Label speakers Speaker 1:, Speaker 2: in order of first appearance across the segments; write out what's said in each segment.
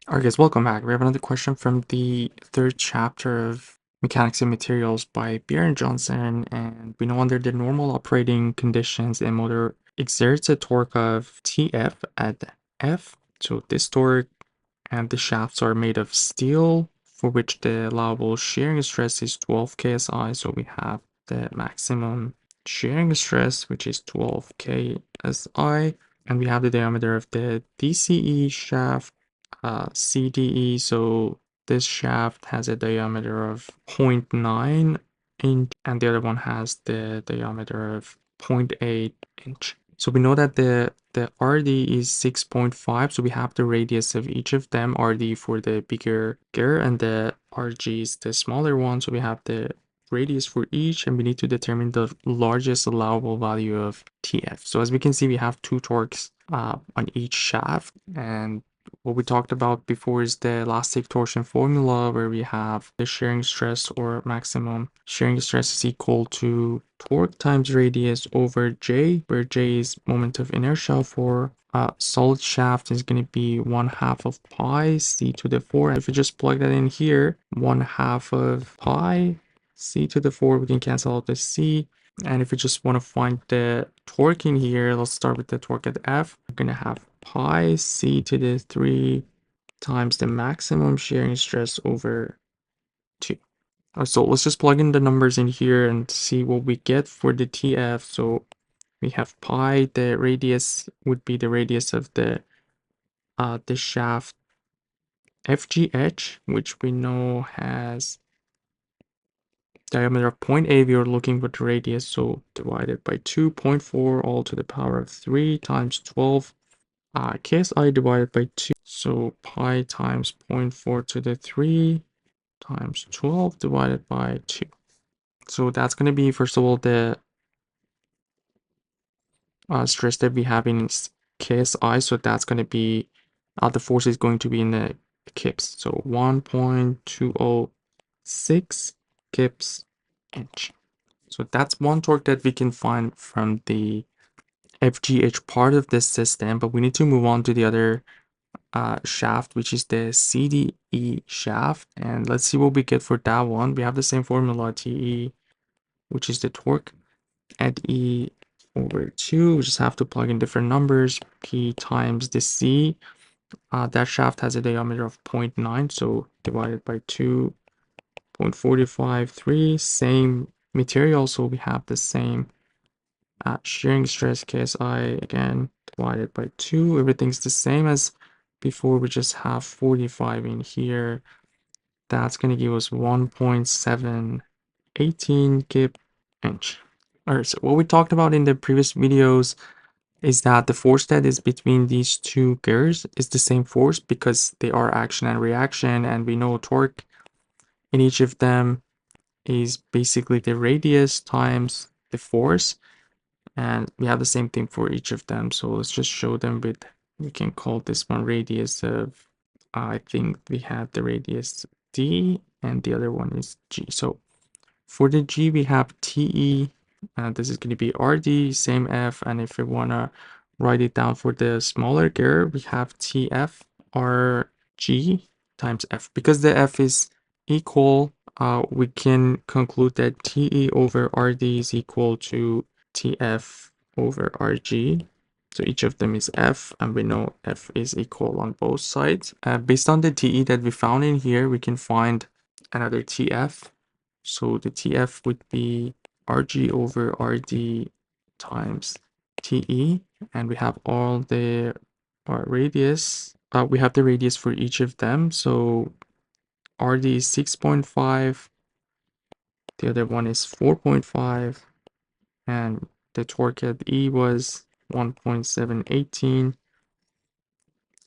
Speaker 1: Alright guys, welcome back. We have another question from the third chapter of Mechanics and Materials by Johnston, and we know under the normal operating conditions, a motor exerts a torque of Tf at F. So this torque and the shafts are made of steel, for which the allowable shearing stress is 12 ksi. So we have the maximum shearing stress, which is 12 ksi, and we have the diameter of the dCE shaft, cDE. So this shaft has a diameter of 0.9 inch and the other one has the diameter of 0.8 inch. So we know that the RD is 6.5, so we have the radius of each of them, RD for the bigger gear and the RG is the smaller one, so we have the radius for each, and we need to determine the largest allowable value of TF. So as we can see, we have two torques on each shaft, and what we talked about before is the elastic torsion formula, where we have the shearing stress or maximum shearing stress is equal to torque times radius over J, where J is moment of inertia for a solid shaft is going to be 1/2 of pi c to the 4. And if we just plug that in here, 1/2 of pi c to the 4, we can cancel out the c. And if we just want to find the torque in here, let's start with the torque at F. We're going to have pi c to the 3 times the maximum shearing stress over 2. So let's just plug in the numbers in here and see what we get for the TF. So we have pi, the radius would be the radius of the shaft FGH, which we know has diameter of 0.8. We are looking for the radius, so divided by 2, 0.4 all to the power of 3 times 12 ksi divided by 2. So pi times 0.4 to the 3 times 12 divided by 2. So that's going to be, first of all, the stress that we have in ksi. So that's going to be, the force is going to be in the kips. So 1.206 kips inch. So that's one torque that we can find from the FGH part of this system, but we need to move on to the other shaft, which is the cDE shaft, and let's see what we get for that one. We have the same formula, TE, which is the torque at E over 2. We just have to plug in different numbers, P times the C. That shaft has a diameter of 0.9, so divided by 2.453. Same material, so we have the same shearing stress KSI, again divided by 2. Everything's the same as before. We just have 45 in here. That's going to give us 1.718 kip inch. Alright, so what we talked about in the previous videos is that the force that is between these two gears is the same force because they are action and reaction, and we know torque in each of them is basically the radius times the force, and we have the same thing for each of them. So let's just show them with, we can call this one radius of, I think we have the radius D and the other one is G. So for the G we have TE, this is going to be RD, same F, and if we want to write it down for the smaller gear, we have TF RG times F. Because the F is equal, we can conclude that TE over RD is equal to TF over RG. So each of them is F, and we know F is equal on both sides. Based on the TE that we found in here, we can find another TF. So the TF would be RG over RD times TE, and we have all the radius. We have the radius for each of them. So RD is 6.5, the other one is 4.5, and the torque at E was 1.718.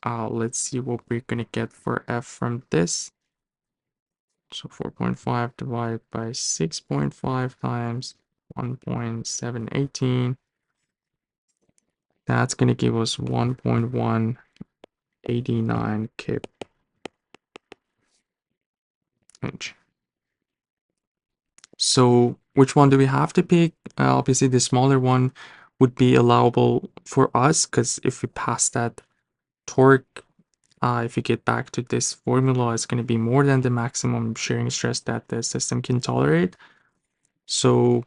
Speaker 1: Let's see what we're gonna get for F from this. So 4.5 divided by 6.5 times 1.718. That's going to give us 1.189 kip inch. So which one do we have to pick? Obviously, the smaller one would be allowable for us, because if we pass that torque if you get back to this formula, it's going to be more than the maximum shearing stress that the system can tolerate. So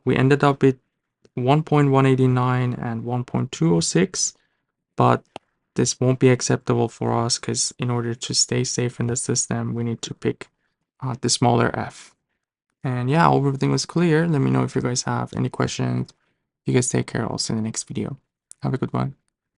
Speaker 1: we ended up with 1.189 and 1.206, but this won't be acceptable for us because in order to stay safe in the system, we need to pick the smaller f. And yeah, I hope everything was clear. Let me know if you guys have any questions. You guys take care. I'll see you in the next video. Have a good one.